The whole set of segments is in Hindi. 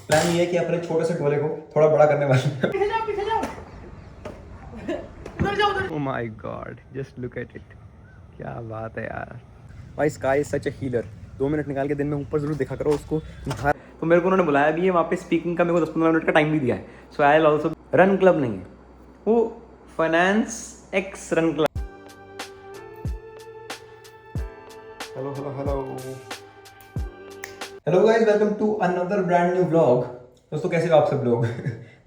प्लान ये है कि अपने छोटे से टोले को थोड़ा बड़ा करने वाले हैं। पीछे जाओ उधर जाओ उधर। Oh my God, just look at it. क्या बात है यार। भाई sky is such a healer. 2 minute निकाल के दिन में ऊपर जरूर देखा करो उसको। तो मेरे को उन्होंने बुलाया भी है वहाँ पे स्पीकिंग का, मेरे को 10-15 मिनट का टाइम भी दिया है। So I will also run club नहीं है वो, finance X run club. Hello hello hello hello guys, welcome to another brand new vlog. दोस्तों कैसे हो आप सब लोग?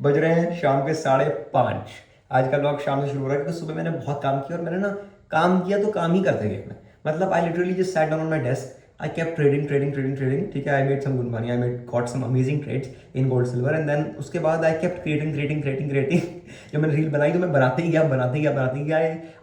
बज रहे हैं शाम के 5:30। आज का व्लॉग शाम से शुरू हो रहा है क्योंकि सुबह मैंने बहुत काम किया और मैंने ना काम किया तो काम ही करते गए। मतलब I literally just sat down on my desk, I kept trading. ठीक है, I made some good money, I made got some amazing trades in gold silver and then उसके बाद आई केप्ट क्रिएटिंग। जब मैंने रील बनाई तो मैं बनाते ही गया।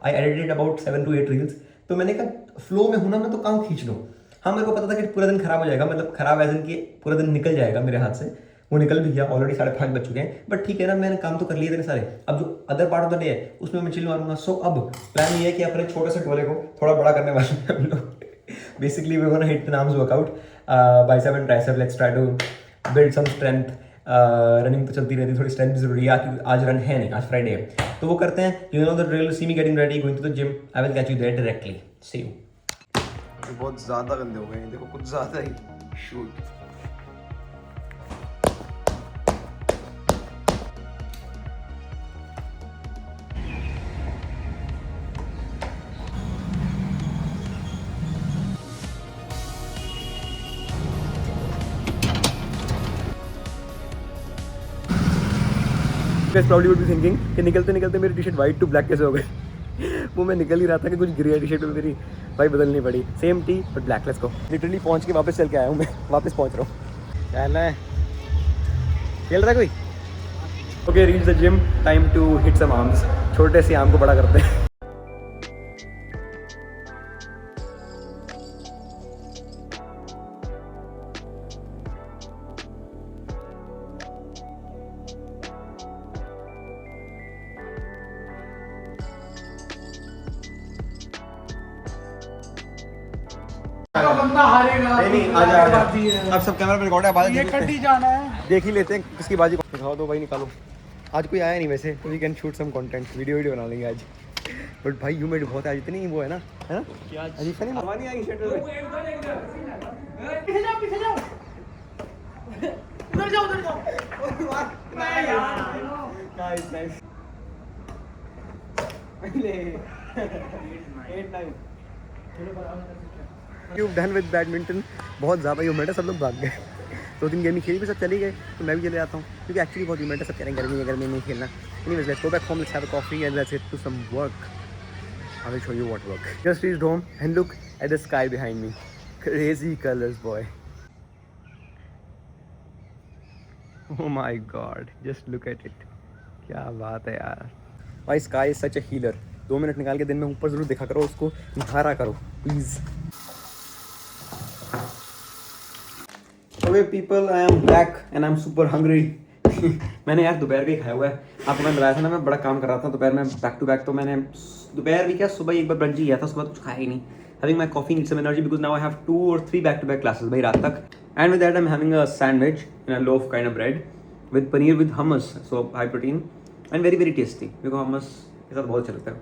I edited about 7 to 8 reels. तो मैंने कहा फ्लो में हूं ना मैं तो काम खींच लूँ। हाँ, मेरे को पता था कि पूरा दिन खराब हो जाएगा, मतलब खराब एज इन कि पूरा दिन निकल जाएगा मेरे हाथ से। वो निकल भी गया, ऑलरेडी 5:30 बज चुके हैं, बट ठीक है ना, मैंने काम तो कर लिए थे सारे। अब जो other part of the day है उसमें मैं चिल मारूंगा। सो अब प्लान ये है कि अपने छोटे से टोले को थोड़ा बड़ा करने वाले हैं हम लोग। Basically we gonna hit the arms workout, bicep and tricep. Let's try to build some strength. Running तो चलती रहती है, थोड़ी स्ट्रेंथ भी जरूरी है क्योंकि आज रन है नहीं, आज फ्राइडे है। तो वो करते हैं। You know the drill, see me getting ready, going to the gym. I will catch you there directly. See you. बहुत ज़्यादा गंदे हो गए हैं, देखो कुछ ज़्यादा ही। Shoot probably would be thinking कि निकलते निकलते मेरी T shirt white to black कैसे हो गई। वो मैं निकल ही रहा था कि कुछ ग्रे टी शर्ट में मेरी भाई बदलनी पड़ी। Same T but black. Let's go. Literally पहुंच के वापस चल के आया हूँ मैं, वापस पहुंच रहा हूँ। क्या है, खेल रहा है कोई? Okay, reach the gym, time to hit some arms. छोटे से आर्म को बड़ा करते हैं। बंदा हारेगा। नहीं, अब सब कैमरा पे रिकॉर्ड है, आवाज ये कड्डी जाना है। देख ही लेते हैं किसकी बाजी को। दिखाओ दो भाई, निकालो। आज कोई आया नहीं वैसे, तो we can shoot some content, video बना लेंगे आज। बट भाई ह्यूमिड बहुत है आज, इतनी वो है ना, है ना? क्या अजीब नहीं, हवा नहीं आई शर्ट में। पीछे जाओ उधर जाओ। Nice nice. पहले 8-9 यू डन विद बैडमिंटन। बहुत ज़्यादा ह्यूमिड है, सब लोग भाग गए। 2-3 गेम ही खेली, भी सब चली गए, तो मैं भी चले जाता हूँ क्योंकि एक्चुअली बहुत ह्यूमिड है। सब कह रहे हैं गर्मी नहीं खेलना। Anyways let's go back home, let's have a coffee and let's get to some work. I will show you what work. Just reached home and look at the sky behind me. Crazy colours boy. Oh my God, just look at it. क्या बात है यार। भाई sky is such a healer. 2 minute निकाल के दिन में ऊपर जरूर देखा करो उसको, निहारा करो please. Okay people, I am back and I am super hungry. मैंने यार दोपहर का ही खाया हुआ है। आपको मैंने बताया था ना, मैं बड़ा काम कर रहा था दोपहर में बैक टू बैक। तो मैंने दोपहर भी क्या, सुबह एक बार ब्रंच ही किया था, उसके बाद कुछ खाया ही नहीं। Having my coffee needs some energy because now I have 2 or 3 back to back classes भाई रात तक। And with that I am having a sandwich in a loaf kind of bread with paneer with hummus, so high protein and very very tasty. मेरे को hummus के साथ बहुत अच्छा लगता है।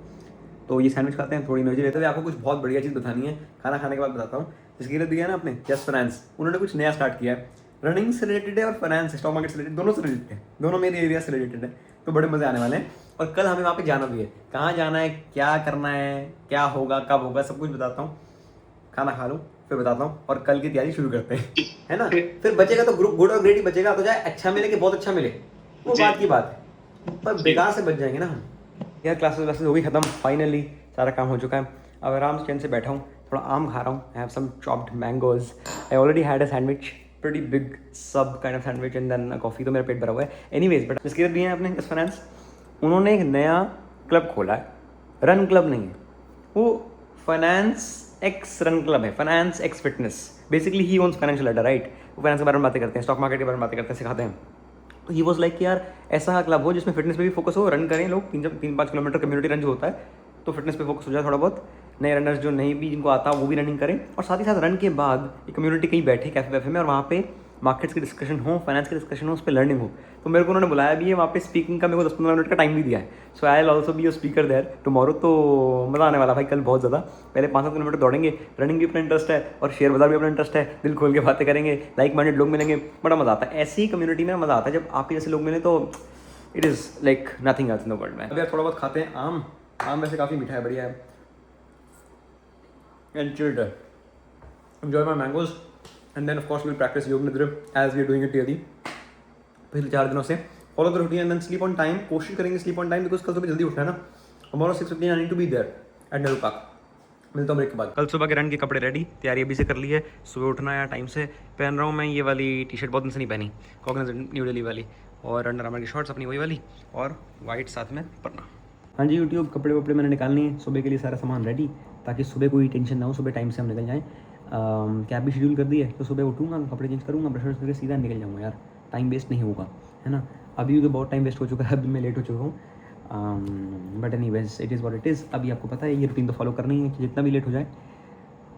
तो ये सैंडविच खाते हैं, थोड़ी एनर्जी लेते हैं। आपको कुछ बहुत बढ़िया चीज़ बतानी है, खाना खाने के बाद बताता हूँ। जिसके लिए दिया है ना अपने जस्ट फाइनेंस, उन्होंने कुछ नया स्टार्ट किया है। रनिंग से रिलेटेड है और फाइनेंस स्टॉक मार्केट से रिलेटेड, दोनों से रिलेटेड है, दोनों मेरे एरिया से रिलेटेड है। तो बड़े मजे आने वाले हैं। और कल हमें वहाँ पे जाना भी है। कहाँ जाना है, क्या करना है, क्या होगा, कब होगा, सब कुछ बताता हूँ। खाना खा लूँ फिर बताता हूँ, और कल की तैयारी शुरू करते हैं, है ना? फिर बचेगा तो ग्रुप गुड और ग्रेट ही बचेगा। तो चाहे अच्छा मिले कि बहुत अच्छा मिले, वो बात की बात है, पर बेकार से बच जाएंगे ना हम। यार क्लासेस व्लासेस हो गई खत्म, फाइनली सारा काम हो चुका है। अब आराम से चैन से बैठा हूँ, थोड़ा आम खा रहा हूँ। I have some chopped mangoes. I already had a sandwich, pretty big sub kind of sandwich and then coffee. तो मेरा पेट भरा हुआ है। एनीवेज, बट इसके भी हैं अपने इस फाइनेंस, उन्होंने एक नया क्लब खोला है। रन क्लब नहीं है वो, फाइनेंस एक्स रन क्लब है, फाइनेंस एक्स फिटनेस। बेसिकली ही ओन्स फाइनेंशियल अड्डा, राइट? वो फाइनेंस के बारे में बातें करते हैं, स्टॉक मार्केट के बारे में बातें करते हैं, सिखाते हैं। तो ही वॉज लाइक कि यार ऐसा क्लब हो जिसमें फिटनेस पे भी फोकस हो, रन करें लोग 3-5 किलोमीटर कम्युनिटी रन जो होता है, तो फिटनेस पे फोकस हो जाए थोड़ा बहुत। नए रनर्स जो नहीं भी जिनको आता वो भी रनिंग करें, और साथ ही साथ रन के बाद एक कम्युनिटी कहीं बैठे कैफे वैफे में, और वहाँ पे मार्केट्स की डिस्कशन हो, फाइनेंस की डिस्कशन हो, उस पर लर्निंग हो। तो मेरे को उन्होंने बुलाया भी है वहाँ पे स्पीकिंग का, मेरे को 10-15 मिनट का टाइम भी दिया है। So I will also be a speaker there tomorrow. तो मज़ा आने वाला भाई कल बहुत ज़्यादा। पहले 5-7 किलोमीटर दौड़ेंगे, रनिंग भी अपना इंटरेस्ट है और शेयर बाजार भी अपना इंटरेस्ट है, दिल खोल के बातें करेंगे, लाइक माइंडेड लोग मिलेंगे, बड़ा मज़ा आता है। ऐसी ही कम्युनिटी में मज़ा आता है जब आपके जैसे लोग मिले, तो it is like nothing else in the world में। अभी थोड़ा बहुत खाते हैं आम। आम वैसे काफ़ी मीठा है, बढ़िया है एंड चिल्ड है। Enjoy my mangoes and then of course we'll practice Yog Nidra as we are doing it daily पिछले 4 दिनों से। Follow the routine and then sleep on time। कोशिश करेंगे sleep on time because कल सुबह जल्दी उठना है ना। Tomorrow 6:15 I need to be there at Nehru Park। मिलता हूँ ब्रेक के बाद। कल सुबह के रन के कपड़े रेडी, तैयारी अभी से कर ली है। सुबह उठना है टाइम से। पहन रहा हूँ मैं ये वाली टी शर्ट, बहुत दिन से नहीं पहनी, कॉग्निजेंट न्यू दिल्ली वाली, और अंडर आर्मर की शॉर्ट्स अपनी वही वाली, और वाइट साथ में पन्ना। हाँ जी, यूट्यूब कपड़े वपड़े मैंने निकालने हैं सुबह के लिए, सारा सामान रेडी, ताकि सुबह कोई टेंशन ना हो, सुबह टाइम से हम निकल जाएँ। कैब भी शेड्यूल कर दी है, तो सुबह उठूँगा, कपड़े चेंज करूँगा, ब्रश करके सीधा निकल जाऊँगा यार, टाइम वेस्ट नहीं होगा, है ना। अभी तो बहुत टाइम वेस्ट हो चुका है, अभी मैं लेट हो चुका हूँ, but anyways it is what it is. अभी आपको पता है ये रूटीन तो फॉलो करनी है कि जितना भी लेट हो जाए,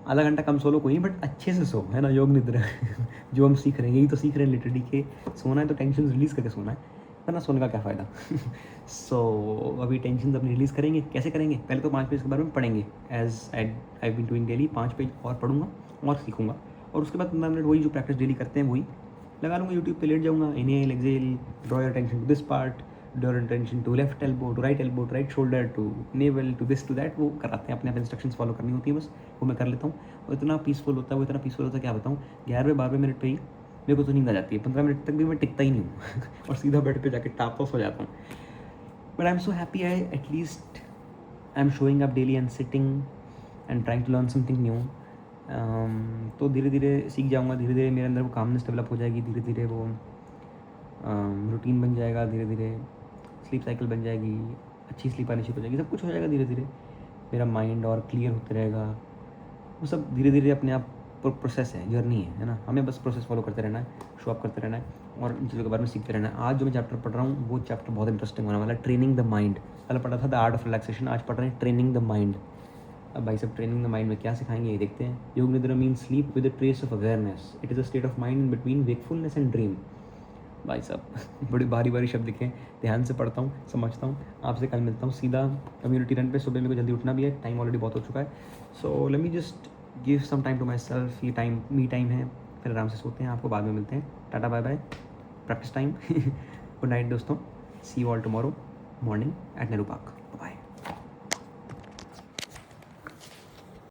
आधा घंटा कम सो लो कोई नहीं, बट अच्छे से सो, है ना। योग निद्रा जो हम सीख रहे हैं, यही तो सीख रहे हैं लिटरली, कि सोना है तो टेंशन रिलीज़ करके सोना है, वरना सोने का क्या फ़ायदा। सो अभी टेंशन अपनी रिलीज़ करेंगे। कैसे करेंगे? पहले तो 5 पेज के बारे में पढ़ेंगे, as I been doing daily. 5 page और पढ़ूंगा और सीखूंगा, और उसके बाद 15 मिनट वही जो प्रैक्टिस डेली करते हैं वही लगा लूँगा यूट्यूब पे, लेट जाऊँगा। Inhale exhale, draw your attention to this part, draw your attention to left elbow, to right shoulder, to navel, to this to that, वो कराते हैं, अपने आप इंस्ट्रक्शंस फॉलो करनी होती है, बस वो मैं कर लेता हूँ। और इतना पीसफुल होता है, वो इतना पीसफुल होता है, क्या बताऊँ। 11वें-12वें मिनट पर ही मेरे को तो नींद आ जाती है, 15 मिनट तक भी मैं टिकता ही नहीं हूँ और सीधा बेड पे जाके टाप हो जाता हूँ। But I am so happy, I at least I am showing up daily and sitting and trying to learn something new. तो धीरे धीरे सीख जाऊँगा, धीरे धीरे मेरे अंदर वो कामनेस डेवलप हो जाएगी, धीरे धीरे वो रूटीन बन जाएगा, धीरे धीरे स्लीप साइकिल बन जाएगी, अच्छी स्लीप आनी शुरू हो जाएगी, सब कुछ हो जाएगा धीरे धीरे। मेरा माइंड और क्लियर होते रहेगा, वो सब धीरे धीरे अपने आप प्रोसेस है, जर्नी है ना। हमें बस प्रोसेस फॉलो करते रहना है, शो अप करते रहना है, और इन चीज़ों के बारे में सीखते रहना है। आज जो मैं चैप्टर पढ़ रहा हूँ वो चैप्टर बहुत इंटरेस्टिंग होने वाला है, ट्रेनिंग द माइंड। कल पढ़ा था द आर्ट ऑफ रिलैक्सेशन, आज पढ़ रहे हैं ट्रेनिंग द माइंड। अब भाई सब ट्रेनिंग द माइंड में क्या सिखाएंगे ये देखते हैं। योग निद्रा mean sleep with a trace of awareness, it is a state of mind in between wakefulness and dream. भाई साहब बड़ी भारी भारी शब्द लिखे, ध्यान से पढ़ता हूँ, समझता हूँ। आपसे कल मिलता हूँ सीधा कम्युनिटी रन पे। सुबह मेरे को जल्दी उठना भी है, टाइम ऑलरेडी बहुत हो चुका है। So let me just give some time to myself. ये टाइम मी टाइम है, फिर आराम से सोते हैं। आपको बाद में मिलते हैं, tata bye bye, practice time. Good night दोस्तों, see you all tomorrow morning at Nehru park.